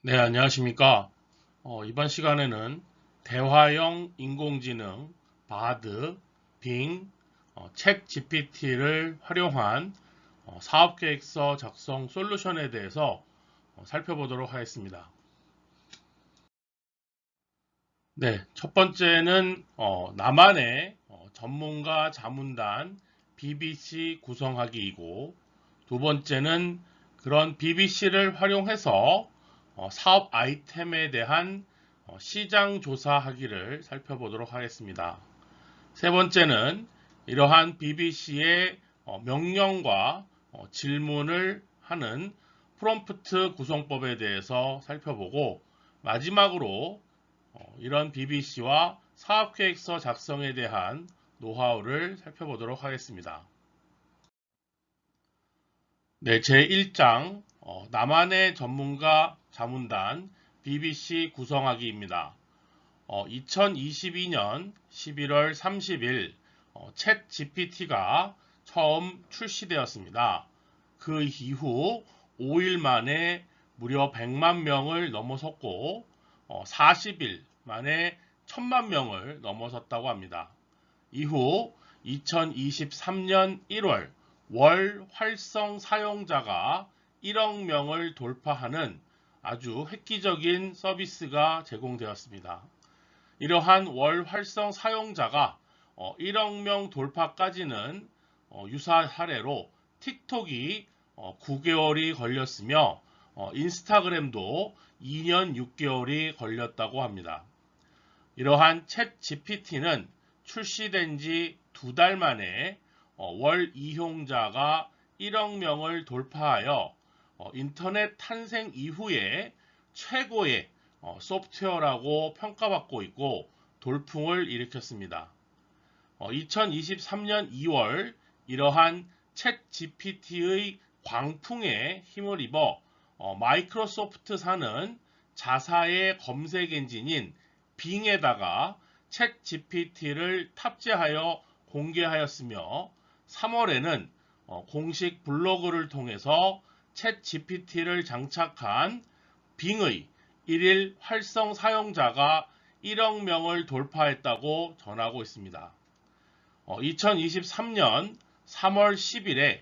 네, 안녕하십니까. 이번 시간에는 대화형 인공지능, 바드, 빙, 챗 GPT를 활용한 사업계획서 작성 솔루션에 대해서 살펴보도록 하겠습니다. 네, 첫 번째는 나만의 전문가 자문단 BBC 구성하기이고, 두 번째는 그런 BBC를 활용해서 사업 아이템에 대한 시장 조사하기를 살펴보도록 하겠습니다. 세 번째는 이러한 BBC의 명령과 질문을 하는 프롬프트 구성법에 대해서 살펴보고, 마지막으로 이런 BBC와 사업계획서 작성에 대한 노하우를 살펴보도록 하겠습니다. 네, 제1장 나만의 전문가 자문단 BBC 구성하기입니다. 2022년 11월 30일 챗 GPT가 처음 출시되었습니다. 그 이후 5일 만에 무려 100만 명을 넘어섰고 40일 만에 1000만 명을 넘어섰다고 합니다. 이후 2023년 1월 월 활성 사용자가 1억 명을 돌파하는 아주 획기적인 서비스가 제공되었습니다. 이러한 월 활성 사용자가 1억 명 돌파까지는 유사 사례로 틱톡이 9개월이 걸렸으며 인스타그램도 2년 6개월이 걸렸다고 합니다. 이러한 챗 GPT는 출시된 지 2달 만에 월 이용자가 1억 명을 돌파하여 인터넷 탄생 이후에 최고의 소프트웨어라고 평가받고 있고 돌풍을 일으켰습니다. 2023년 2월 이러한 챗 GPT의 광풍에 힘을 입어 마이크로소프트사는 자사의 검색 엔진인 빙에다가 챗 GPT를 탑재하여 공개하였으며 3월에는 공식 블로그를 통해서 챗 GPT를 장착한 빙의 1일 활성 사용자가 1억 명을 돌파했다고 전하고 있습니다. 2023년 3월 10일에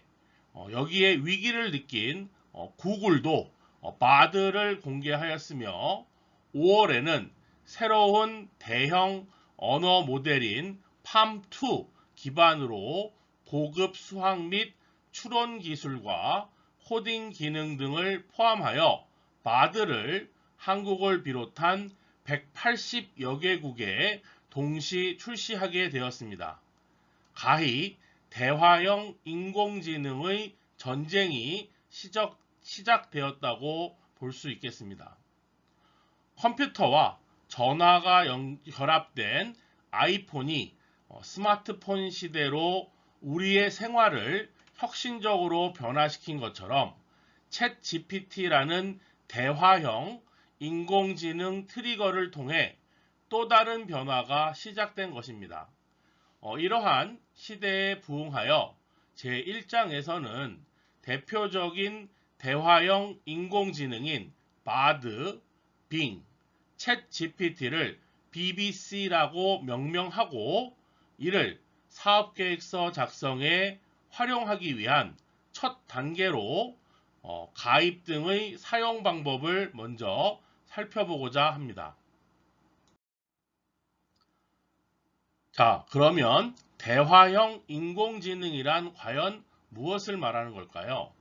여기에 위기를 느낀 구글도 바드를 공개하였으며 5월에는 새로운 대형 언어 모델인 팜2 기반으로 고급 수학 및 추론 기술과 코딩 기능 등을 포함하여 바드를 한국을 비롯한 180여 개국에 동시 출시하게 되었습니다. 가히 대화형 인공지능의 전쟁이 시작되었다고 볼 수 있겠습니다. 컴퓨터와 전화가 결합된 아이폰이 스마트폰 시대로 우리의 생활을 혁신적으로 변화시킨 것처럼 챗 GPT라는 대화형 인공지능 트리거를 통해 또 다른 변화가 시작된 것입니다. 이러한 시대에 부응하여 제1장에서는 대표적인 대화형 인공지능인 바드, 빙, 챗 GPT를 BBC라고 명명하고 이를 사업계획서 작성에 활용하기 위한 첫 단계로 가입 등의 사용 방법을 먼저 살펴보고자 합니다. 자, 그러면 대화형 인공지능이란 과연 무엇을 말하는 걸까요?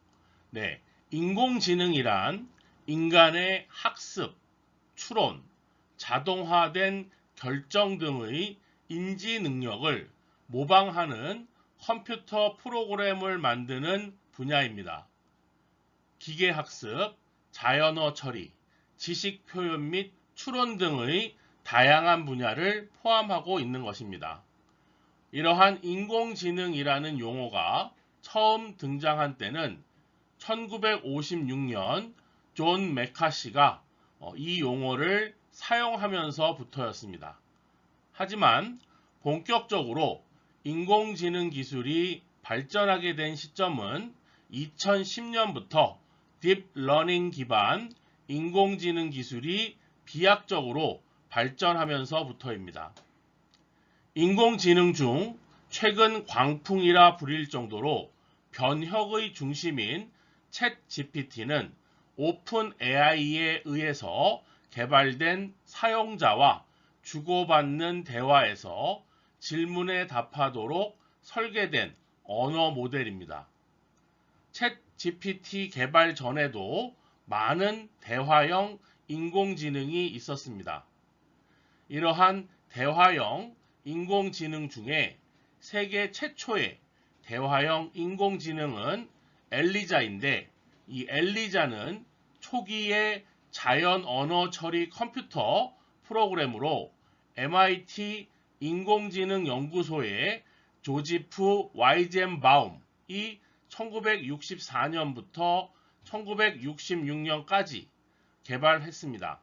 네, 인공지능이란 인간의 학습, 추론, 자동화된 결정 등의 인지 능력을 모방하는 컴퓨터 프로그램을 만드는 분야입니다. 기계학습, 자연어 처리, 지식 표현 및 추론 등의 다양한 분야를 포함하고 있는 것입니다. 이러한 인공지능이라는 용어가 처음 등장한 때는 1956년 존 메카시가 이 용어를 사용하면서부터였습니다. 하지만 본격적으로 인공지능 기술이 발전하게 된 시점은 2010년부터 딥러닝 기반 인공지능 기술이 비약적으로 발전하면서부터입니다. 인공지능 중 최근 광풍이라 불릴 정도로 변혁의 중심인 챗 GPT는 오픈 AI에 의해서 개발된 사용자와 주고받는 대화에서 질문에 답하도록 설계된 언어 모델입니다. 챗 GPT 개발 전에도 많은 대화형 인공지능이 있었습니다. 이러한 대화형 인공지능 중에 세계 최초의 대화형 인공지능은 엘리자인데, 이 엘리자는 초기의 자연 언어 처리 컴퓨터 프로그램으로 MIT 인공지능 연구소의 조지프 와이젠바움이 1964년부터 1966년까지 개발했습니다.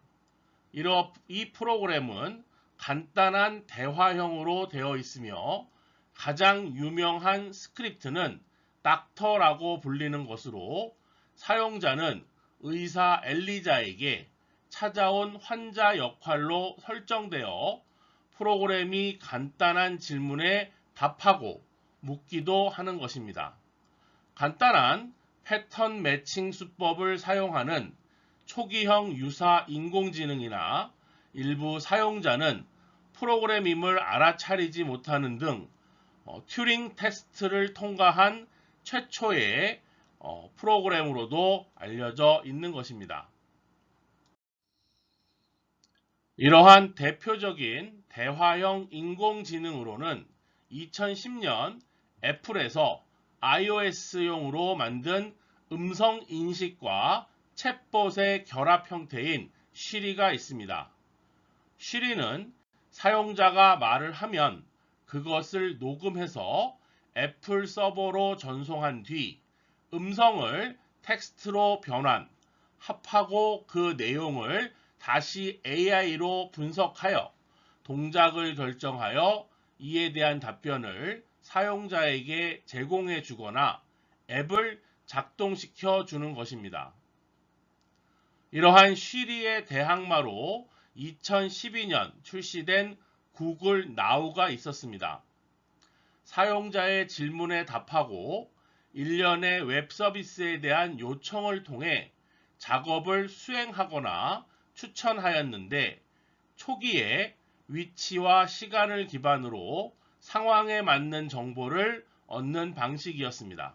이 프로그램은 간단한 대화형으로 되어 있으며 가장 유명한 스크립트는 닥터라고 불리는 것으로 사용자는 의사 엘리자에게 찾아온 환자 역할로 설정되어 프로그램이 간단한 질문에 답하고 묻기도 하는 것입니다. 간단한 패턴 매칭 수법을 사용하는 초기형 유사 인공지능이나 일부 사용자는 프로그램임을 알아차리지 못하는 등 튜링 테스트를 통과한 최초의 프로그램으로도 알려져 있는 것입니다. 이러한 대표적인 대화형 인공지능으로는 2010년 애플에서 iOS용으로 만든 음성 인식과 챗봇의 결합 형태인 시리가 있습니다. 시리는 사용자가 말을 하면 그것을 녹음해서 애플 서버로 전송한 뒤 음성을 텍스트로 변환, 합하고 그 내용을 다시 AI로 분석하여 동작을 결정하여 이에 대한 답변을 사용자에게 제공해 주거나 앱을 작동시켜 주는 것입니다. 이러한 시리의 대항마로 2012년 출시된 구글 Now가 있었습니다. 사용자의 질문에 답하고 일련의 웹 서비스에 대한 요청을 통해 작업을 수행하거나 추천하였는데, 초기에 위치와 시간을 기반으로 상황에 맞는 정보를 얻는 방식이었습니다.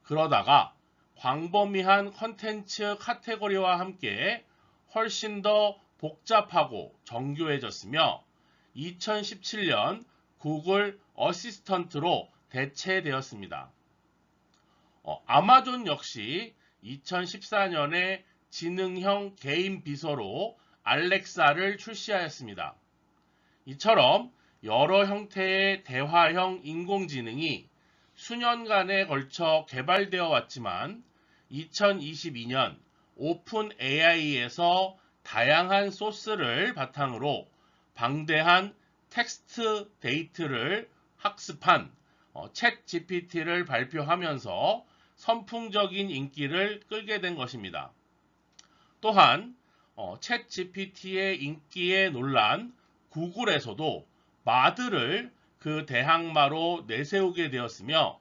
그러다가 광범위한 컨텐츠 카테고리와 함께 훨씬 더 복잡하고 정교해졌으며 2017년 구글 어시스턴트로 대체되었습니다. 아마존 역시 2014년에 지능형 개인 비서로 알렉사를 출시하였습니다. 이처럼 여러 형태의 대화형 인공지능이 수년간에 걸쳐 개발되어 왔지만 2022년 오픈 AI에서 다양한 소스를 바탕으로 방대한 텍스트 데이터를 학습한 챗 GPT를 발표하면서 선풍적인 인기를 끌게 된 것입니다. 또한 챗 GPT의 인기에 놀란 구글에서도 바드를 그 대항마로 내세우게 되었으며,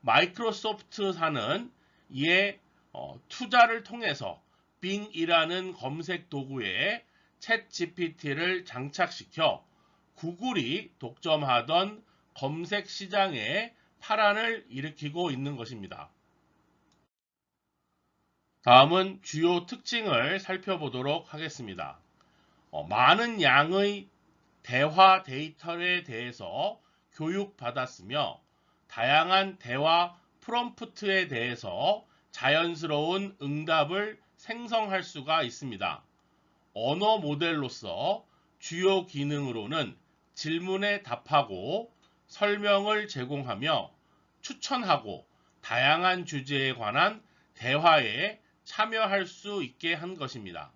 마이크로소프트사는 이에 투자를 통해서 빙이라는 검색 도구에 챗 GPT를 장착시켜 구글이 독점하던 검색 시장에 파란을 일으키고 있는 것입니다. 다음은 주요 특징을 살펴보도록 하겠습니다. 많은 양의 대화 데이터에 대해서 교육받았으며 다양한 대화 프롬프트에 대해서 자연스러운 응답을 생성할 수가 있습니다. 언어 모델로서 주요 기능으로는 질문에 답하고 설명을 제공하며 추천하고 다양한 주제에 관한 대화에 참여할 수 있게 한 것입니다.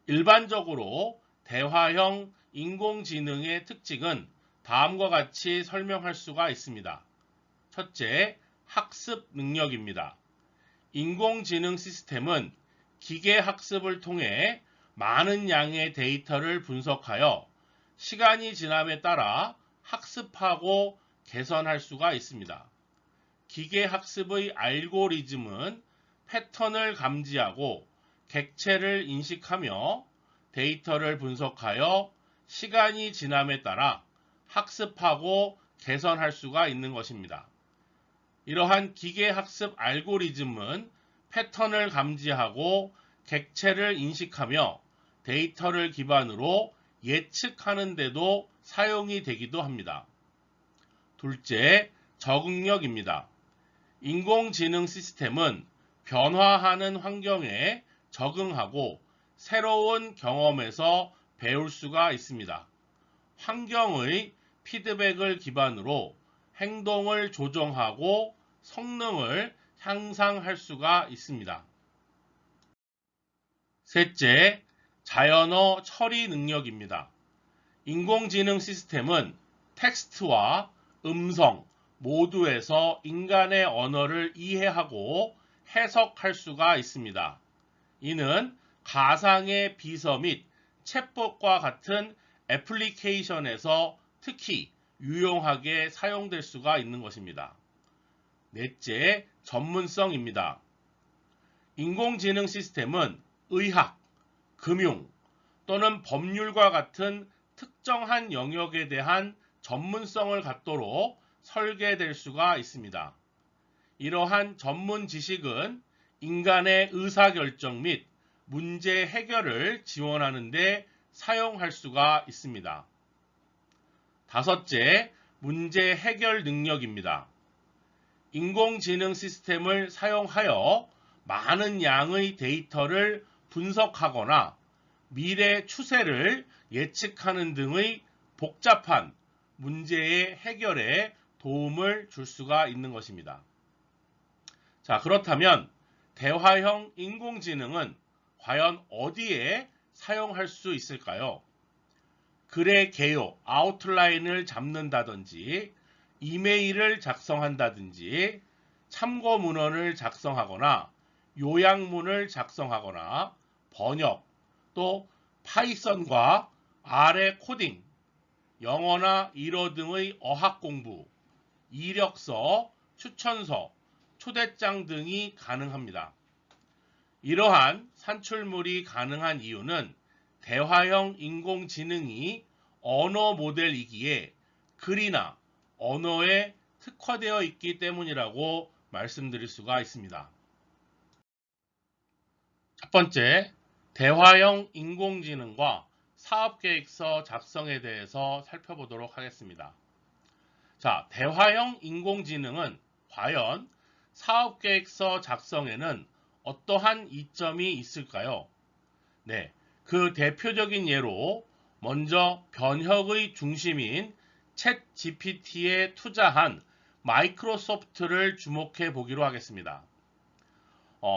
일반적으로 대화형 인공지능의 특징은 다음과 같이 설명할 수가 있습니다. 첫째, 학습 능력입니다. 인공지능 시스템은 기계학습을 통해 많은 양의 데이터를 분석하여 시간이 지남에 따라 학습하고 개선할 수가 있습니다. 기계학습의 알고리즘은 패턴을 감지하고 객체를 인식하며 데이터를 분석하여 시간이 지남에 따라 학습하고 개선할 수가 있는 것입니다. 이러한 기계학습 알고리즘은 패턴을 감지하고 객체를 인식하며 데이터를 기반으로 예측하는 데도 사용이 되기도 합니다. 둘째, 적응력입니다. 인공지능 시스템은 변화하는 환경에 적응하고 새로운 경험에서 배울 수가 있습니다. 환경의 피드백을 기반으로 행동을 조정하고 성능을 향상할 수가 있습니다. 셋째, 자연어 처리 능력입니다. 인공지능 시스템은 텍스트와 음성 모두에서 인간의 언어를 이해하고 해석할 수가 있습니다. 이는 가상의 비서 및 챗봇과 같은 애플리케이션에서 특히 유용하게 사용될 수가 있는 것입니다. 넷째, 전문성입니다. 인공지능 시스템은 의학, 금융 또는 법률과 같은 특정한 영역에 대한 전문성을 갖도록 설계될 수가 있습니다. 이러한 전문 지식은 인간의 의사결정 및 문제 해결을 지원하는 데 사용할 수가 있습니다. 다섯째, 문제 해결 능력입니다. 인공지능 시스템을 사용하여 많은 양의 데이터를 분석하거나 미래 추세를 예측하는 등의 복잡한 문제의 해결에 도움을 줄 수가 있는 것입니다. 자, 그렇다면 대화형 인공지능은 과연 어디에 사용할 수 있을까요? 글의 개요, 아웃라인을 잡는다든지, 이메일을 작성한다든지, 참고 문헌을 작성하거나, 요약문을 작성하거나, 번역, 또 파이썬과 R의 코딩, 영어나 일어 등의 어학 공부, 이력서, 추천서, 초대장 등이 가능합니다. 이러한 산출물이 가능한 이유는 대화형 인공지능이 언어 모델이기에 글이나 언어에 특화되어 있기 때문이라고 말씀드릴 수가 있습니다. 첫 번째, 대화형 인공지능과 사업계획서 작성에 대해서 살펴보도록 하겠습니다. 자, 대화형 인공지능은 과연 사업계획서 작성에는 어떠한 이점이 있을까요? 네, 그 대표적인 예로 먼저 변혁의 중심인 챗 GPT에 투자한 마이크로소프트를 주목해 보기로 하겠습니다.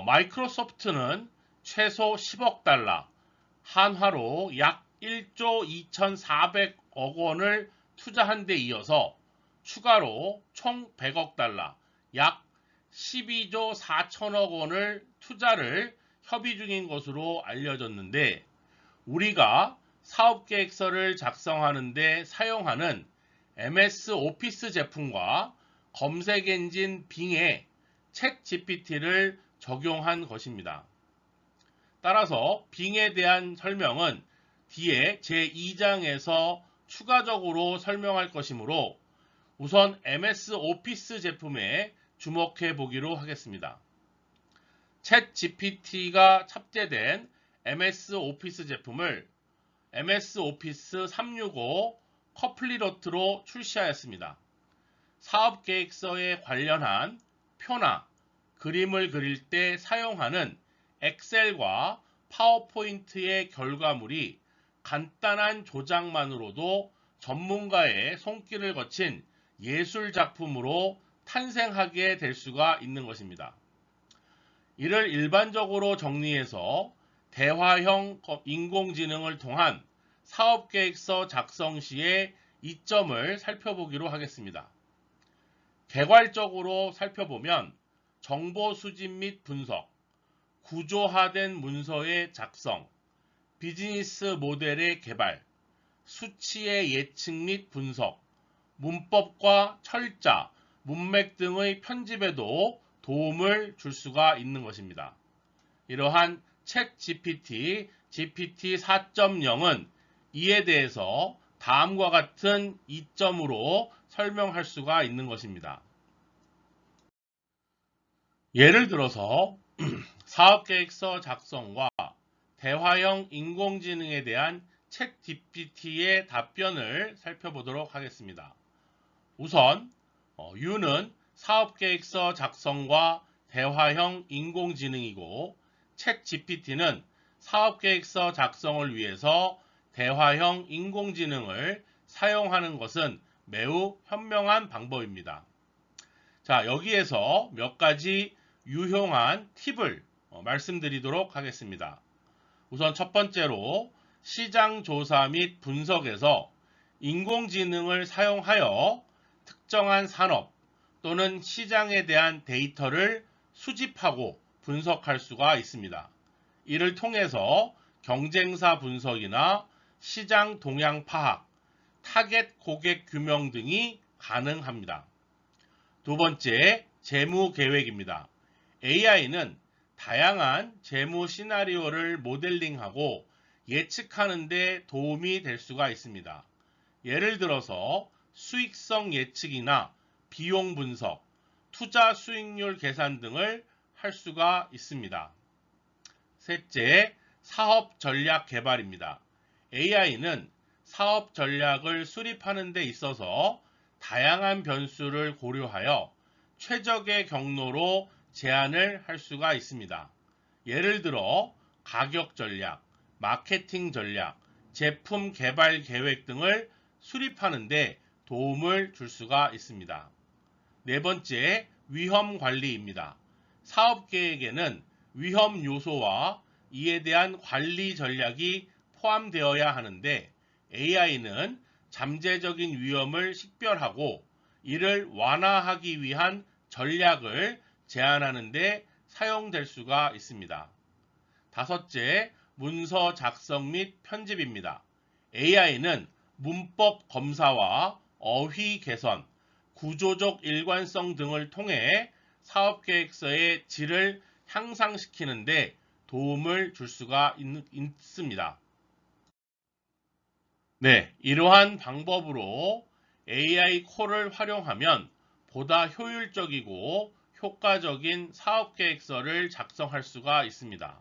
마이크로소프트는 최소 10억 달러, 한화로 약 1조 2,400억 원을 투자한 데 이어서 추가로 총 100억 달러, 약 12조 4천억 원을 투자를 협의 중인 것으로 알려졌는데, 우리가 사업계획서를 작성하는 데 사용하는 MS 오피스 제품과 검색엔진 빙에 챗 GPT를 적용한 것입니다. 따라서 빙에 대한 설명은 뒤에 제2장에서 추가적으로 설명할 것이므로 우선 MS 오피스 제품에 주목해 보기로 하겠습니다. 챗 GPT가 탑재된 MS 오피스 제품을 MS 오피스 365 커플리러트로 출시하였습니다. 사업계획서에 관련한 표나 그림을 그릴 때 사용하는 엑셀과 파워포인트의 결과물이 간단한 조작만으로도 전문가의 손길을 거친 예술 작품으로 탄생하게 될 수가 있는 것입니다. 이를 일반적으로 정리해서 대화형 인공지능을 통한 사업계획서 작성 시의 이점을 살펴보기로 하겠습니다. 개괄적으로 살펴보면 정보 수집 및 분석, 구조화된 문서의 작성, 비즈니스 모델의 개발, 수치의 예측 및 분석, 문법과 철자, 문맥 등의 편집에도 도움을 줄 수가 있는 것입니다. 이러한 챗 GPT, GPT 4.0은 이에 대해서 다음과 같은 이점으로 설명할 수가 있는 것입니다. 예를 들어서 사업계획서 작성과 대화형 인공지능에 대한 챗 GPT의 답변을 살펴보도록 하겠습니다. 우선 U는 사업계획서 작성과 대화형 인공지능이고 챗 GPT는 사업계획서 작성을 위해서 대화형 인공지능을 사용하는 것은 매우 현명한 방법입니다. 자, 여기에서 몇 가지 유용한 팁을 말씀드리도록 하겠습니다. 우선 첫 번째로 시장 조사 및 분석에서 인공지능을 사용하여 특정한 산업 또는 시장에 대한 데이터를 수집하고 분석할 수가 있습니다. 이를 통해서 경쟁사 분석이나 시장 동향 파악, 타겟 고객 규명 등이 가능합니다. 두 번째, 재무 계획입니다. AI는 다양한 재무 시나리오를 모델링하고 예측하는 데 도움이 될 수가 있습니다. 예를 들어서 수익성 예측이나 비용 분석, 투자 수익률 계산 등을 할 수가 있습니다. 셋째, 사업 전략 개발입니다. AI는 사업 전략을 수립하는 데 있어서 다양한 변수를 고려하여 최적의 경로로 제안을 할 수가 있습니다. 예를 들어 가격 전략, 마케팅 전략, 제품 개발 계획 등을 수립하는 데 도움을 줄 수가 있습니다. 네 번째, 위험 관리입니다. 사업 계획에는 위험 요소와 이에 대한 관리 전략이 포함되어야 하는데 AI는 잠재적인 위험을 식별하고 이를 완화하기 위한 전략을 제안하는 데 사용될 수가 있습니다. 다섯째, 문서 작성 및 편집입니다. AI는 문법 검사와 어휘 개선, 구조적 일관성 등을 통해 사업계획서의 질을 향상시키는 데 도움을 줄 수가 있습니다. 네, 이러한 방법으로 AI 콜을 활용하면 보다 효율적이고 효과적인 사업계획서를 작성할 수가 있습니다.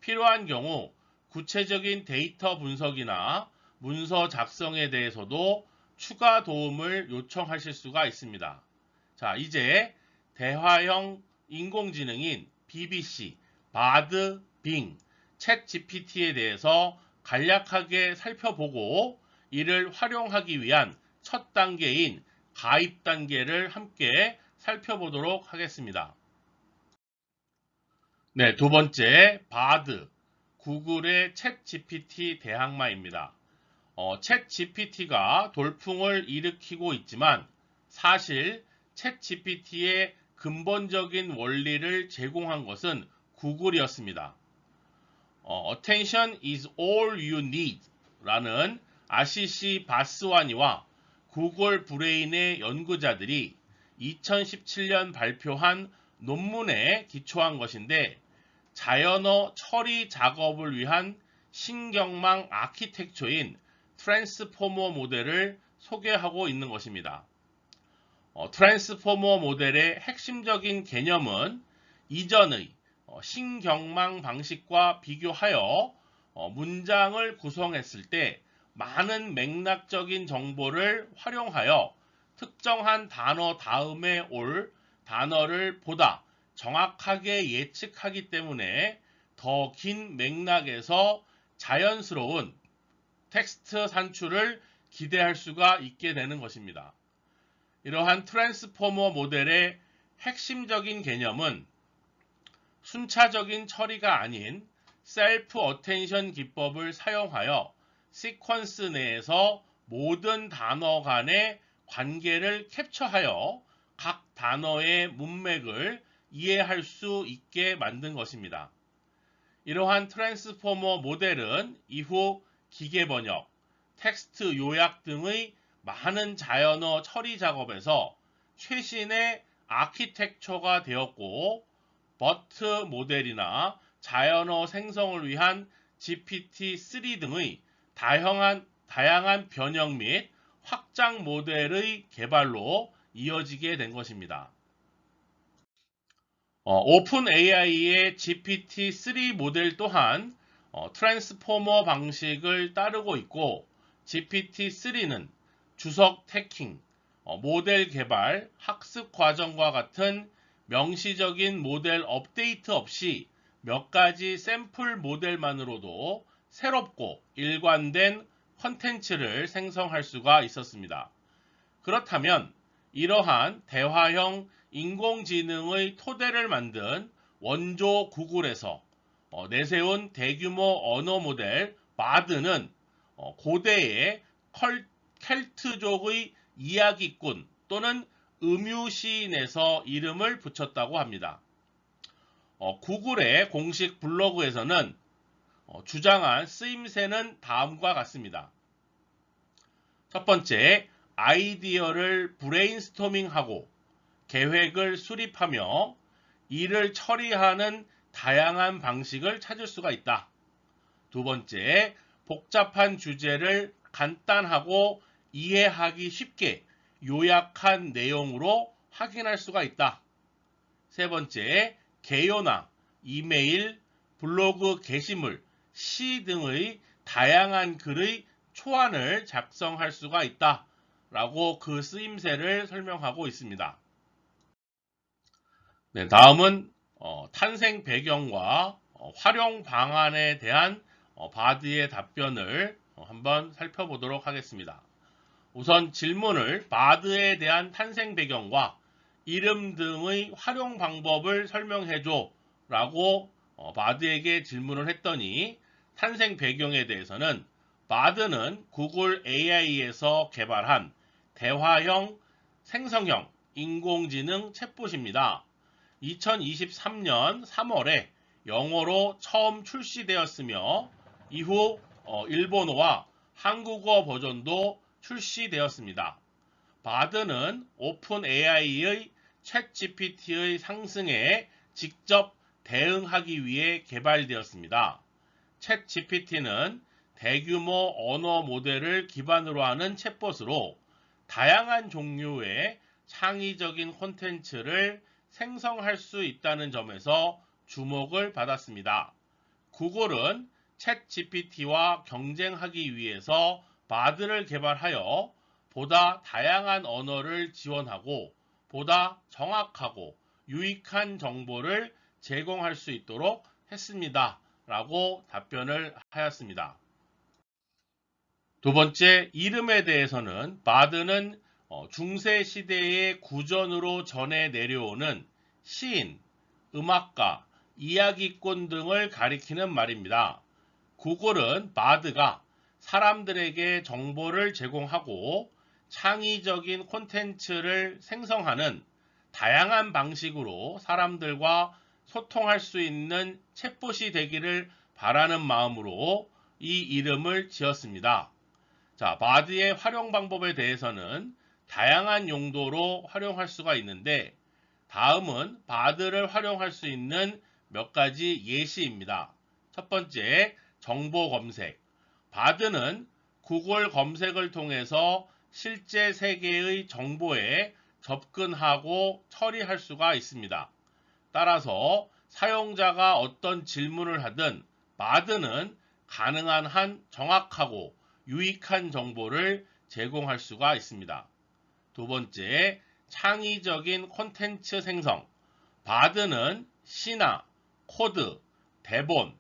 필요한 경우 구체적인 데이터 분석이나 문서 작성에 대해서도 추가 도움을 요청하실 수가 있습니다. 자, 이제 대화형 인공지능인 BBC, 바드, 빙, 챗 GPT에 대해서 간략하게 살펴보고 이를 활용하기 위한 첫 단계인 가입 단계를 함께 살펴보도록 하겠습니다. 네, 두 번째, 바드, 구글의 챗 GPT 대항마입니다. 챗 GPT가 돌풍을 일으키고 있지만 사실 챗 GPT의 근본적인 원리를 제공한 것은 구글이었습니다. Attention is all you need 라는 아시시 바스와니와 구글 브레인의 연구자들이 2017년 발표한 논문에 기초한 것인데 자연어 처리 작업을 위한 신경망 아키텍처인 트랜스포머 모델을 소개하고 있는 것입니다. 트랜스포머 모델의 핵심적인 개념은 이전의 신경망 방식과 비교하여 문장을 구성했을 때 많은 맥락적인 정보를 활용하여 특정한 단어 다음에 올 단어를 보다 정확하게 예측하기 때문에 더 긴 맥락에서 자연스러운 텍스트 산출을 기대할 수가 있게 되는 것입니다. 이러한 트랜스포머 모델의 핵심적인 개념은 순차적인 처리가 아닌 셀프 어텐션 기법을 사용하여 시퀀스 내에서 모든 단어 간의 관계를 캡처하여 각 단어의 문맥을 이해할 수 있게 만든 것입니다. 이러한 트랜스포머 모델은 이후 기계 번역, 텍스트 요약 등의 많은 자연어 처리 작업에서 최신의 아키텍처가 되었고, 버트 모델이나 자연어 생성을 위한 GPT-3 등의 다양한 변형 및 확장 모델의 개발로 이어지게 된 것입니다. 오픈 AI의 GPT-3 모델 또한 트랜스포머 방식을 따르고 있고, GPT-3는 주석 태킹, 모델 개발, 학습 과정과 같은 명시적인 모델 업데이트 없이 몇 가지 샘플 모델만으로도 새롭고 일관된 컨텐츠를 생성할 수가 있었습니다. 그렇다면 이러한 대화형 인공지능의 토대를 만든 원조 구글에서 내세운 대규모 언어 모델 바드는 고대의 켈트족의 이야기꾼 또는 음유시인에서 이름을 붙였다고 합니다. 구글의 공식 블로그에서는 주장한 쓰임새는 다음과 같습니다. 첫 번째, 아이디어를 브레인스토밍하고 계획을 수립하며 이를 처리하는 다양한 방식을 찾을 수가 있다. 두 번째, 복잡한 주제를 간단하고 이해하기 쉽게 요약한 내용으로 확인할 수가 있다. 세 번째, 개요나 이메일, 블로그 게시물, 시 등의 다양한 글의 초안을 작성할 수가 있다. 라고 그 쓰임새를 설명하고 있습니다. 네, 다음은 탄생 배경과 활용 방안에 대한 바드의 답변을 한번 살펴보도록 하겠습니다. 우선 질문을 바드에 대한 탄생 배경과 이름 등의 활용 방법을 설명해줘 라고 바드에게 질문을 했더니, 탄생 배경에 대해서는 바드는 구글 AI에서 개발한 대화형 생성형 인공지능 챗봇입니다. 2023년 3월에 영어로 처음 출시되었으며 이후 일본어와 한국어 버전도 출시되었습니다. 바드는 오픈 AI의 챗GPT의 상승에 직접 대응하기 위해 개발되었습니다. 챗GPT는 대규모 언어 모델을 기반으로 하는 챗봇으로 다양한 종류의 창의적인 콘텐츠를 생성할 수 있다는 점에서 주목을 받았습니다. 구글은 챗GPT와 경쟁하기 위해서 바드를 개발하여 보다 다양한 언어를 지원하고 보다 정확하고 유익한 정보를 제공할 수 있도록 했습니다. 라고 답변을 하였습니다. 두 번째, 이름에 대해서는 바드는 중세 시대의 구전으로 전해 내려오는 시인, 음악가, 이야기꾼 등을 가리키는 말입니다. 구글은 바드가 사람들에게 정보를 제공하고 창의적인 콘텐츠를 생성하는 다양한 방식으로 사람들과 소통할 수 있는 챗봇이 되기를 바라는 마음으로 이 이름을 지었습니다. 자, 바드의 활용 방법에 대해서는 다양한 용도로 활용할 수가 있는데, 다음은 바드를 활용할 수 있는 몇 가지 예시입니다. 첫 번째, 정보 검색. 바드는 구글 검색을 통해서 실제 세계의 정보에 접근하고 처리할 수가 있습니다. 따라서 사용자가 어떤 질문을 하든 바드는 가능한 한 정확하고 유익한 정보를 제공할 수가 있습니다. 두 번째, 창의적인 콘텐츠 생성. 바드는 시나 코드, 대본,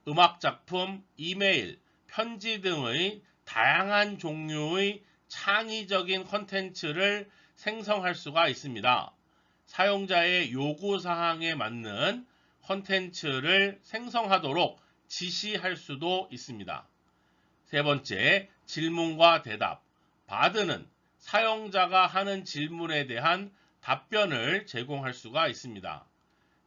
음악작품, 이메일, 편지 등의 다양한 종류의 창의적인 콘텐츠를 생성할 수가 있습니다. 사용자의 요구사항에 맞는 콘텐츠를 생성하도록 지시할 수도 있습니다. 세 번째, 질문과 대답. 바드는 사용자가 하는 질문에 대한 답변을 제공할 수가 있습니다.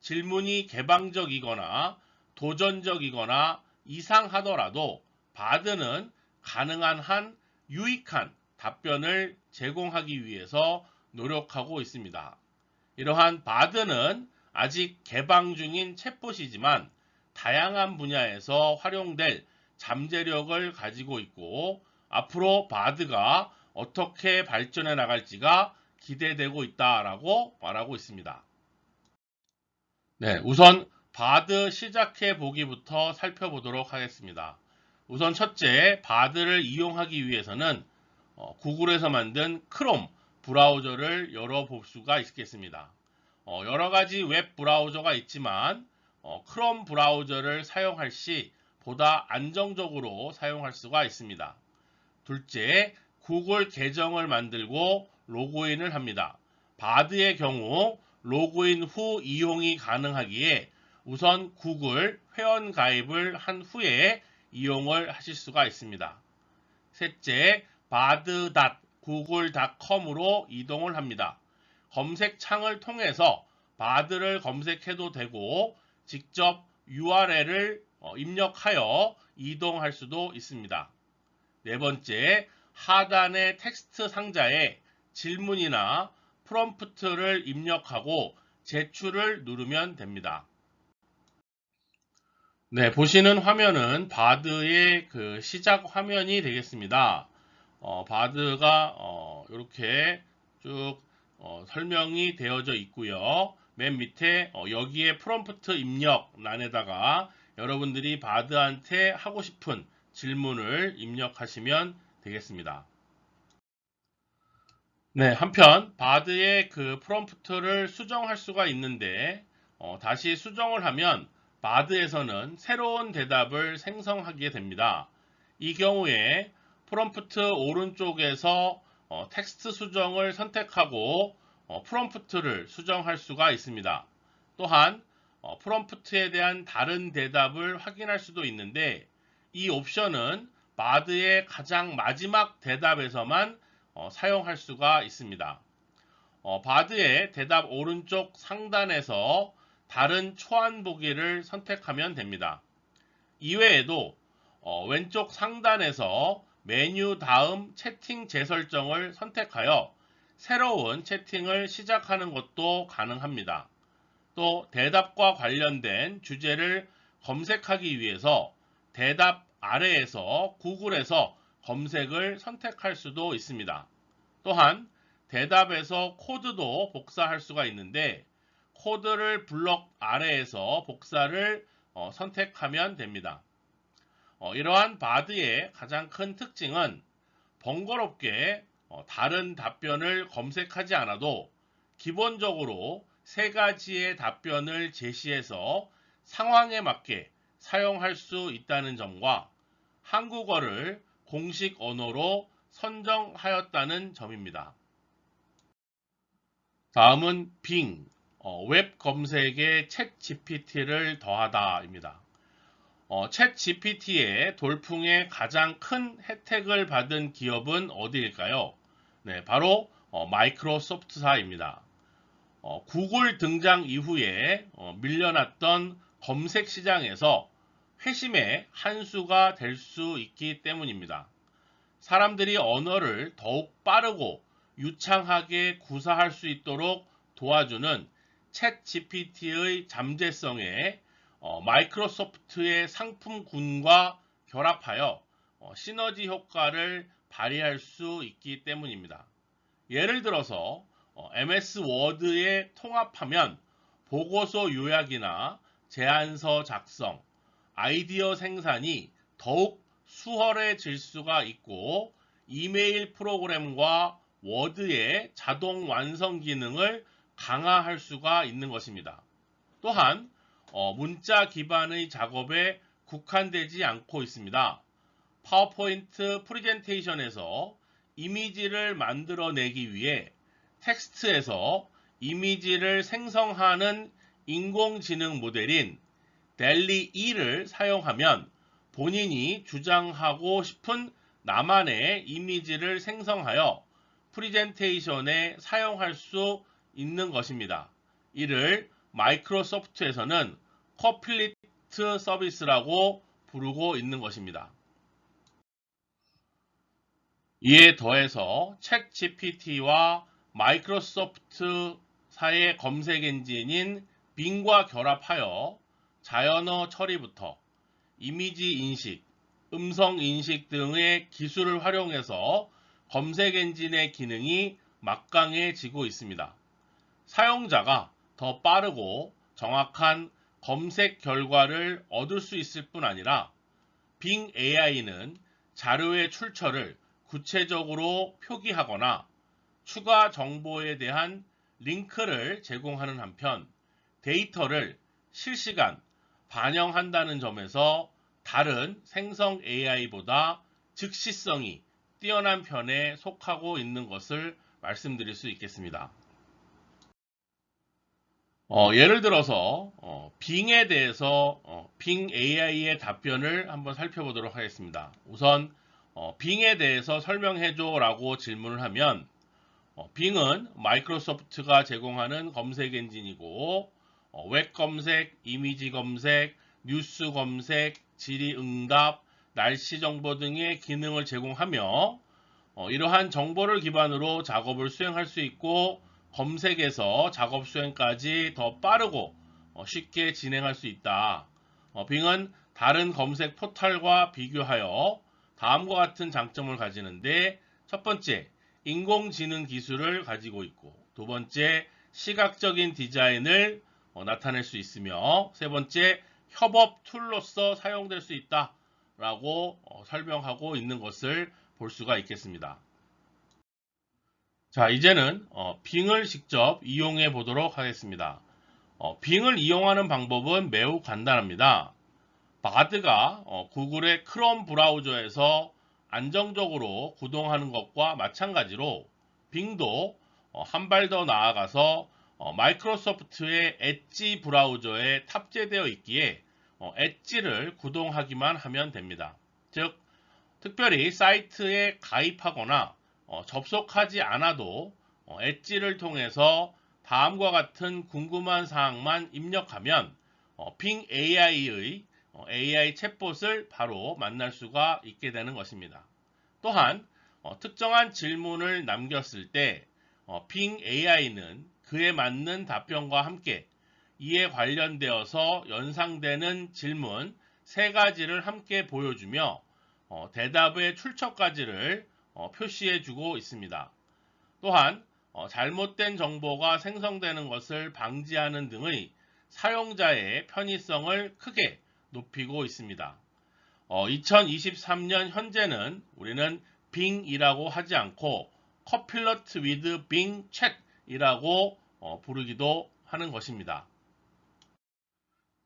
질문이 개방적이거나 도전적이거나 이상하더라도 바드는 가능한 한 유익한 답변을 제공하기 위해서 노력하고 있습니다. 이러한 바드는 아직 개방 중인 챗봇이지만 다양한 분야에서 활용될 잠재력을 가지고 있고 앞으로 바드가 어떻게 발전해 나갈지가 기대되고 있다라고 말하고 있습니다. 네, 우선 바드 시작해 보기부터 살펴보도록 하겠습니다. 우선 첫째, 바드를 이용하기 위해서는 구글에서 만든 크롬 브라우저를 열어볼 수가 있겠습니다. 여러 가지 웹 브라우저가 있지만 크롬 브라우저를 사용할 시 보다 안정적으로 사용할 수가 있습니다. 둘째, 구글 계정을 만들고 로그인을 합니다. 바드의 경우 로그인 후 이용이 가능하기에 우선 구글 회원 가입을 한 후에 이용을 하실 수가 있습니다. 셋째, bard.google.com으로 이동을 합니다. 검색창을 통해서 바드를 검색해도 되고 직접 URL을 입력하여 이동할 수도 있습니다. 네 번째, 하단의 텍스트 상자에 질문이나 프롬프트를 입력하고 제출을 누르면 됩니다. 네, 보시는 화면은 바드의 그 시작 화면이 되겠습니다. 바드가 이렇게 쭉 설명이 되어져 있고요. 맨 밑에 여기에 프롬프트 입력란에다가 여러분들이 바드한테 하고 싶은 질문을 입력하시면 되겠습니다. 네, 한편 바드의 그 프롬프트를 수정할 수가 있는데 다시 수정을 하면 바드에서는 새로운 대답을 생성하게 됩니다. 이 경우에 프롬프트 오른쪽에서 텍스트 수정을 선택하고 프롬프트를 수정할 수가 있습니다. 또한 프롬프트에 대한 다른 대답을 확인할 수도 있는데 이 옵션은 바드의 가장 마지막 대답에서만 사용할 수가 있습니다. 바드의 대답 오른쪽 상단에서 다른 초안 보기를 선택하면 됩니다. 이외에도 왼쪽 상단에서 메뉴 다음 채팅 재설정을 선택하여 새로운 채팅을 시작하는 것도 가능합니다. 또 대답과 관련된 주제를 검색하기 위해서 대답 아래에서 구글에서 검색을 선택할 수도 있습니다. 또한 대답에서 코드도 복사할 수가 있는데 코드를 블럭 아래에서 복사를 선택하면 됩니다. 이러한 바드의 가장 큰 특징은 번거롭게 다른 답변을 검색하지 않아도 기본적으로 세 가지의 답변을 제시해서 상황에 맞게 사용할 수 있다는 점과 한국어를 공식 언어로 선정하였다는 점입니다. 다음은 빙, 웹 검색에 챗 GPT를 더하다입니다. 챗 GPT의 돌풍에 가장 큰 혜택을 받은 기업은 어디일까요? 네, 바로 마이크로소프트사입니다. 구글 등장 이후에 밀려났던 검색 시장에서 회심의 한 수가 될 수 있기 때문입니다. 사람들이 언어를 더욱 빠르고 유창하게 구사할 수 있도록 도와주는 챗 GPT의 잠재성에 마이크로소프트의 상품군과 결합하여 시너지 효과를 발휘할 수 있기 때문입니다. 예를 들어서 MS 워드에 통합하면 보고서 요약이나 제안서 작성, 아이디어 생산이 더욱 수월해질 수가 있고 이메일 프로그램과 워드의 자동 완성 기능을 강화할 수가 있는 것입니다. 또한 문자 기반의 작업에 국한되지 않고 있습니다. 파워포인트 프레젠테이션에서 이미지를 만들어내기 위해 텍스트에서 이미지를 생성하는 인공지능 모델인 델리-E를 사용하면 본인이 주장하고 싶은 나만의 이미지를 생성하여 프레젠테이션에 사용할 수 있는 것입니다. 이를 마이크로소프트에서는 코필릿 프로덕트 서비스라고 부르고 있는 것입니다. 이에 더해서 챗 GPT와 마이크로소프트사의 검색 엔진인 빙과 결합하여 자연어 처리부터 이미지 인식, 음성 인식 등의 기술을 활용해서 검색 엔진의 기능이 막강해지고 있습니다. 사용자가 더 빠르고 정확한 검색 결과를 얻을 수 있을 뿐 아니라 빙 AI는 자료의 출처를 구체적으로 표기하거나 추가 정보에 대한 링크를 제공하는 한편 데이터를 실시간 반영한다는 점에서 다른 생성 AI보다 즉시성이 뛰어난 편에 속하고 있는 것을 말씀드릴 수 있겠습니다. 예를 들어서 빙에 대해서 빙 AI의 답변을 한번 살펴보도록 하겠습니다. 우선 빙에 대해서 설명해줘 라고 질문을 하면 빙은 마이크로소프트가 제공하는 검색 엔진이고 웹 검색, 이미지 검색, 뉴스 검색, 질의응답, 날씨 정보 등의 기능을 제공하며 이러한 정보를 기반으로 작업을 수행할 수 있고 검색에서 작업 수행까지 더 빠르고 쉽게 진행할 수 있다. 빙은 다른 검색 포털과 비교하여 다음과 같은 장점을 가지는데 첫 번째, 인공지능 기술을 가지고 있고 두 번째, 시각적인 디자인을 나타낼 수 있으며 세 번째, 협업 툴로서 사용될 수 있다 라고 설명하고 있는 것을 볼 수가 있겠습니다. 자, 이제는 빙을 직접 이용해 보도록 하겠습니다. 빙을 이용하는 방법은 매우 간단합니다. 바드가 구글의 크롬 브라우저에서 안정적으로 구동하는 것과 마찬가지로 빙도 한 발 더 나아가서 마이크로소프트의 엣지 브라우저에 탑재되어 있기에 엣지를 구동하기만 하면 됩니다. 즉, 특별히 사이트에 가입하거나 접속하지 않아도 엣지를 통해서 다음과 같은 궁금한 사항만 입력하면 빙 AI의 AI 챗봇을 바로 만날 수가 있게 되는 것입니다. 또한 특정한 질문을 남겼을 때 빙 AI는 그에 맞는 답변과 함께 이에 관련되어서 연상되는 질문 3가지를 함께 보여주며 대답의 출처까지를 표시해주고 있습니다. 또한 잘못된 정보가 생성되는 것을 방지하는 등의 사용자의 편의성을 크게 높이고 있습니다. 2023년 현재는 우리는 빙이라고 하지 않고 Copilot with Bing Chat이라고 부르기도 하는 것입니다.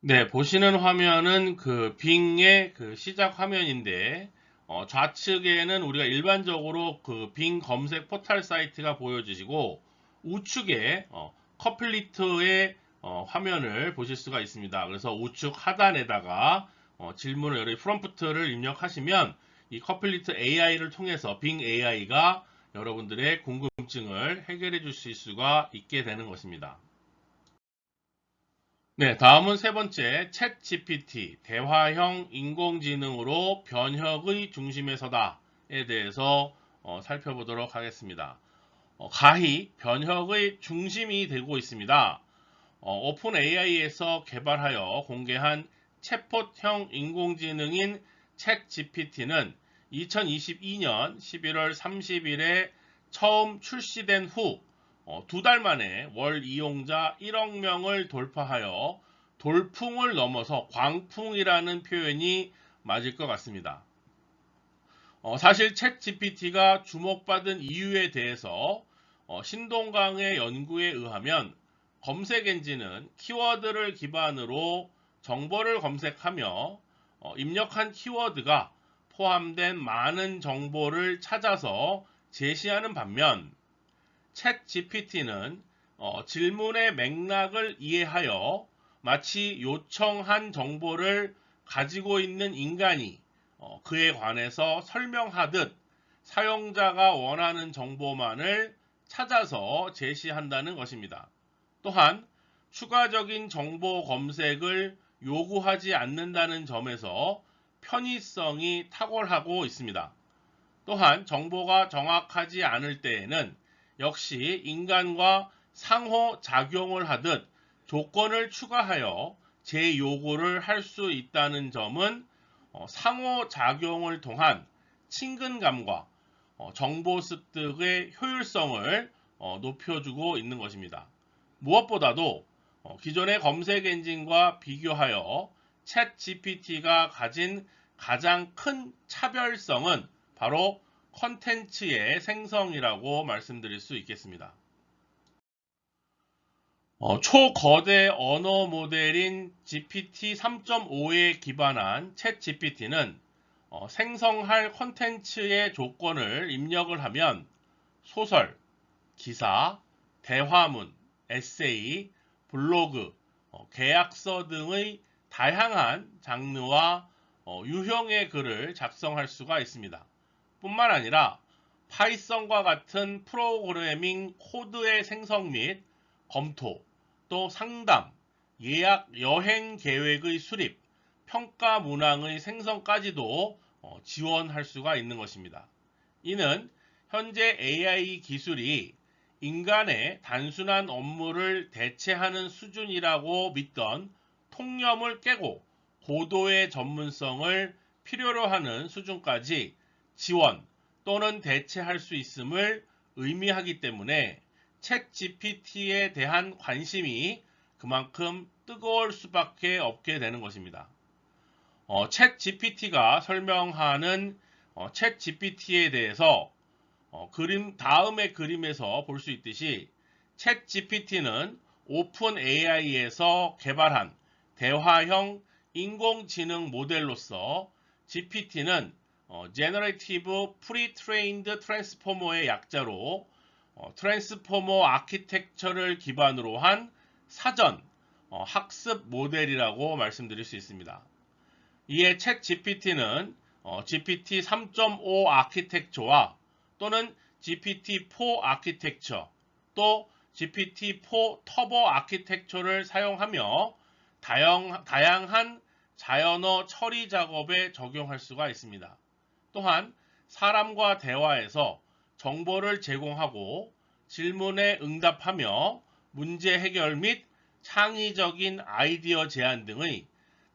네, 보시는 화면은 그 빙의 그 시작 화면인데 좌측에는 우리가 일반적으로 그 빙 검색 포털 사이트가 보여지시고 우측에 커플리트의 화면을 보실 수가 있습니다. 그래서 우측 하단에다가 질문을 여러분 프롬프트를 입력하시면 이 커플리트 AI를 통해서 빙 AI가 여러분들의 궁금증을 해결해 주실 수가 있게 되는 것입니다. 네, 다음은 세 번째, 챗 GPT, 대화형 인공지능으로 변혁의 중심에 서다에 대해서 살펴보도록 하겠습니다. 가히 변혁의 중심이 되고 있습니다. 오픈 AI에서 개발하여 공개한 챗봇형 인공지능인 챗 GPT는 2022년 11월 30일에 처음 출시된 후 2달 만에 월 이용자 1억 명을 돌파하여 돌풍을 넘어서 광풍이라는 표현이 맞을 것 같습니다. 사실 챗 GPT가 주목받은 이유에 대해서 신동강의 연구에 의하면 검색 엔진은 키워드를 기반으로 정보를 검색하며 입력한 키워드가 포함된 많은 정보를 찾아서 제시하는 반면 챗 GPT는 질문의 맥락을 이해하여 마치 요청한 정보를 가지고 있는 인간이 그에 관해서 설명하듯 사용자가 원하는 정보만을 찾아서 제시한다는 것입니다. 또한 추가적인 정보 검색을 요구하지 않는다는 점에서 편의성이 탁월하고 있습니다. 또한 정보가 정확하지 않을 때에는 역시 인간과 상호작용을 하듯 조건을 추가하여 재요구를 할 수 있다는 점은 상호작용을 통한 친근감과 정보 습득의 효율성을 높여주고 있는 것입니다. 무엇보다도 기존의 검색 엔진과 비교하여 챗 GPT가 가진 가장 큰 차별성은 바로 컨텐츠의 생성이라고 말씀드릴 수 있겠습니다. 초거대 언어 모델인 GPT 3.5에 기반한 챗 GPT는 생성할 컨텐츠의 조건을 입력을 하면 소설, 기사, 대화문, 에세이, 블로그, 계약서 등의 다양한 장르와 유형의 글을 작성할 수가 있습니다. 뿐만 아니라 파이썬과 같은 프로그래밍 코드의 생성 및 검토, 또 상담, 예약 여행 계획의 수립, 평가 문항의 생성까지도 지원할 수가 있는 것입니다. 이는 현재 AI 기술이 인간의 단순한 업무를 대체하는 수준이라고 믿던 통념을 깨고 고도의 전문성을 필요로 하는 수준까지 지원 또는 대체할 수 있음을 의미하기 때문에 챗 GPT에 대한 관심이 그만큼 뜨거울 수밖에 없게 되는 것입니다. 챗 GPT가 설명하는 챗 GPT에 대해서 다음의 그림에서 볼 수 있듯이 챗 GPT는 오픈 AI에서 개발한 대화형 인공지능 모델로서 GPT는 Generative Pre-trained Transformer의 약자로 트랜스포머 아키텍처를 기반으로 한 사전 학습 모델이라고 말씀드릴 수 있습니다. 이에 챗 GPT는 GPT 3.5 아키텍처와 또는 GPT-4 아키텍처, 또 GPT-4 터보 아키텍처를 사용하며 다양한 자연어 처리 작업에 적용할 수가 있습니다. 또한 사람과 대화에서 정보를 제공하고 질문에 응답하며 문제 해결 및 창의적인 아이디어 제안 등의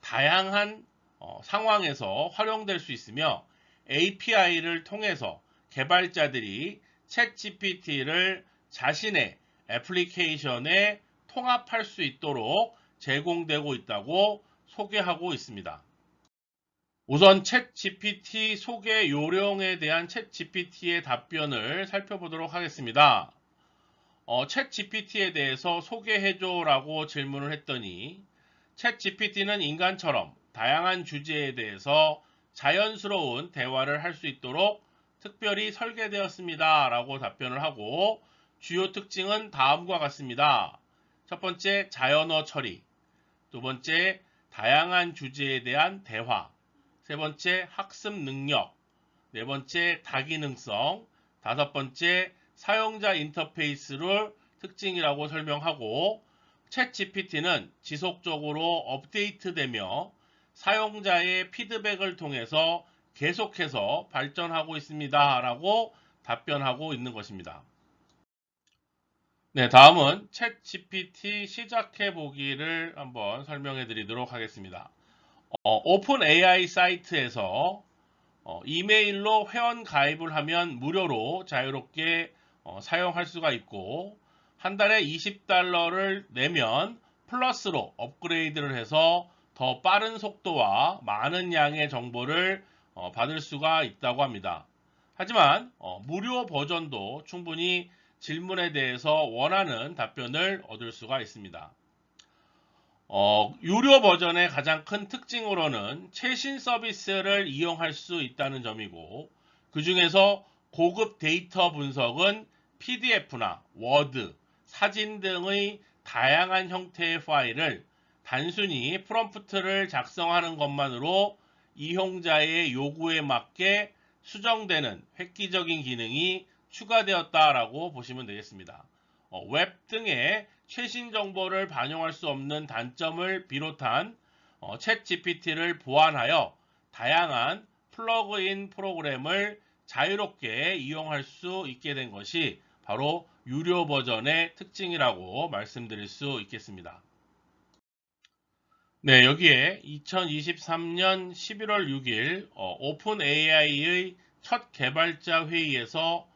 다양한 상황에서 활용될 수 있으며 API를 통해서 개발자들이 챗 GPT를 자신의 애플리케이션에 통합할 수 있도록 제공되고 있다고 소개하고 있습니다. 우선 챗 GPT 소개 요령에 대한 챗 GPT의 답변을 살펴보도록 하겠습니다. 챗 GPT에 대해서 소개해줘라고 질문을 했더니 챗 GPT는 인간처럼 다양한 주제에 대해서 자연스러운 대화를 할 수 있도록 특별히 설계되었습니다. 라고 답변을 하고 주요 특징은 다음과 같습니다. 첫 번째, 자연어 처리. 두 번째, 다양한 주제에 대한 대화. 세 번째, 학습 능력. 네 번째, 다기능성. 다섯 번째, 사용자 인터페이스를 특징이라고 설명하고 챗 GPT는 지속적으로 업데이트되며 사용자의 피드백을 통해서 계속해서 발전하고 있습니다. 라고 답변하고 있는 것입니다. 네, 다음은 챗 GPT 시작해 보기를 한번 설명해 드리도록 하겠습니다. 오픈 AI 사이트에서 이메일로 회원 가입을 하면 무료로 자유롭게 사용할 수가 있고 한 달에 $20를 내면 플러스로 업그레이드를 해서 더 빠른 속도와 많은 양의 정보를 받을 수가 있다고 합니다. 하지만 무료 버전도 충분히 질문에 대해서 원하는 답변을 얻을 수가 있습니다. 유료 버전의 가장 큰 특징으로는 최신 서비스를 이용할 수 있다는 점이고 그 중에서 고급 데이터 분석은 PDF나 워드, 사진 등의 다양한 형태의 파일을 단순히 프롬프트를 작성하는 것만으로 이용자의 요구에 맞게 수정되는 획기적인 기능이 추가되었다라고 보시면 되겠습니다. 웹 등의 최신 정보를 반영할 수 없는 단점을 비롯한 챗 GPT를 보완하여 다양한 플러그인 프로그램을 자유롭게 이용할 수 있게 된 것이 바로 유료 버전의 특징이라고 말씀드릴 수 있겠습니다. 네, 여기에 2023년 11월 6일 오픈 AI의 첫 개발자 회의에서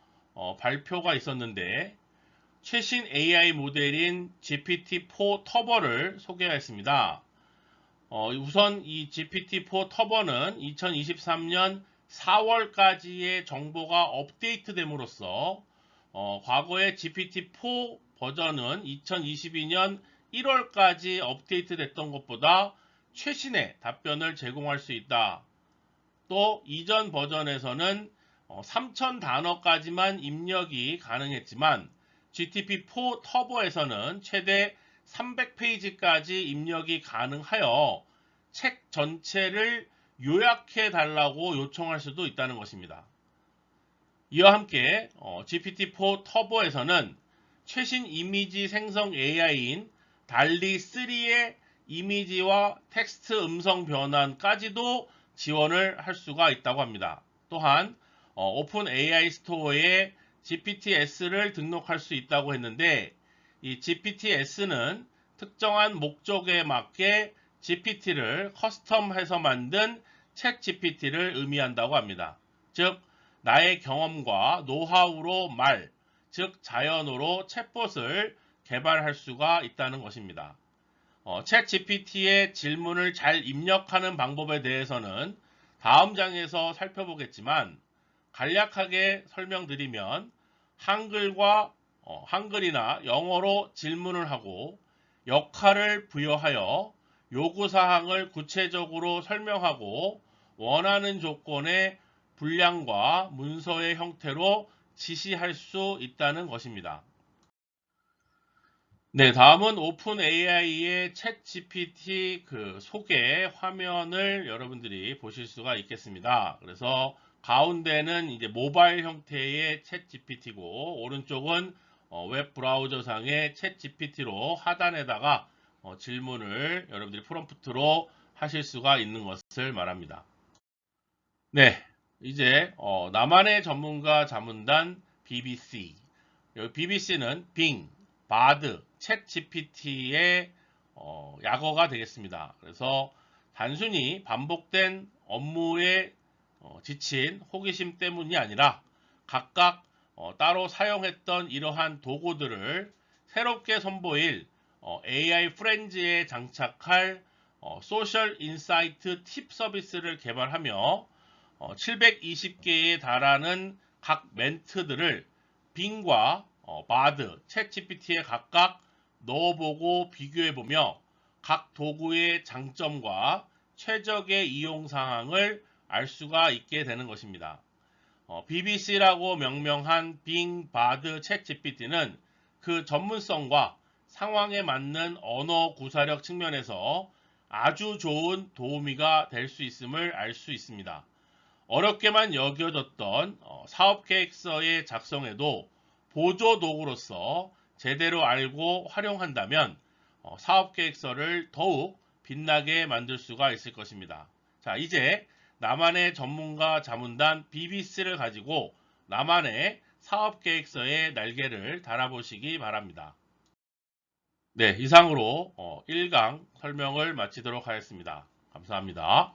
발표가 있었는데 최신 AI 모델인 GPT-4 터보를 소개했습니다. 우선 이 GPT-4 터보는 2023년 4월까지의 정보가 업데이트됨으로써 과거의 GPT-4 버전은 2022년 1월까지 업데이트됐던 것보다 최신의 답변을 제공할 수 있다. 또 이전 버전에서는 3,000 단어까지만 입력이 가능했지만 GPT-4 터보에서는 최대 300페이지까지 입력이 가능하여 책 전체를 요약해 달라고 요청할 수도 있다는 것입니다. 이와 함께 GPT-4 터보에서는 최신 이미지 생성 AI인 달리3의 이미지와 텍스트 음성 변환까지도 지원을 할 수가 있다고 합니다. 또한 오픈 AI 스토어에 GPT-S를 등록할 수 있다고 했는데 이 GPT-S는 특정한 목적에 맞게 GPT를 커스텀해서 만든 챗 GPT를 의미한다고 합니다. 즉 나의 경험과 노하우로 즉 자연어로 챗봇을 개발할 수가 있다는 것입니다. 챗 GPT의 질문을 잘 입력하는 방법에 대해서는 다음 장에서 살펴보겠지만 간략하게 설명드리면 한글이나 영어로 질문을 하고 역할을 부여하여 요구사항을 구체적으로 설명하고 원하는 조건의 분량과 문서의 형태로 지시할 수 있다는 것입니다. 네, 다음은 오픈 AI의 챗 GPT 소개 화면을 여러분들이 보실 수가 있겠습니다. 그래서 가운데는 이제 모바일 형태의 챗 GPT고 오른쪽은 웹 브라우저상의 챗 GPT로 하단에다가 질문을 여러분들이 프롬프트로 하실 수가 있는 것을 말합니다. 네, 이제 나만의 전문가 자문단 BBC. 여기 BBC는 빙, 바드, 챗 GPT의 약어가 되겠습니다. 그래서 단순히 반복된 업무에 지친 호기심 때문이 아니라 각각 따로 사용했던 이러한 도구들을 새롭게 선보일 AI 프렌즈에 장착할 소셜 인사이트 팁 서비스를 개발하며 720개에 달하는 각 멘트들을 빙과 바드, 챗 GPT에 각각 넣어보고 비교해보며 각 도구의 장점과 최적의 이용 상황을 알 수가 있게 되는 것입니다. BBC라고 명명한 빙, 바드, 챗 GPT는 그 전문성과 상황에 맞는 언어 구사력 측면에서 아주 좋은 도우미가 될 수 있음을 알 수 있습니다. 어렵게만 여겨졌던 사업계획서의 작성에도 보조 도구로서 제대로 알고 활용한다면 사업계획서를 더욱 빛나게 만들 수가 있을 것입니다. 자, 이제 나만의 전문가 자문단 BBC를 가지고 나만의 사업계획서의 날개를 달아보시기 바랍니다. 네, 이상으로 1강 설명을 마치도록 하겠습니다. 감사합니다.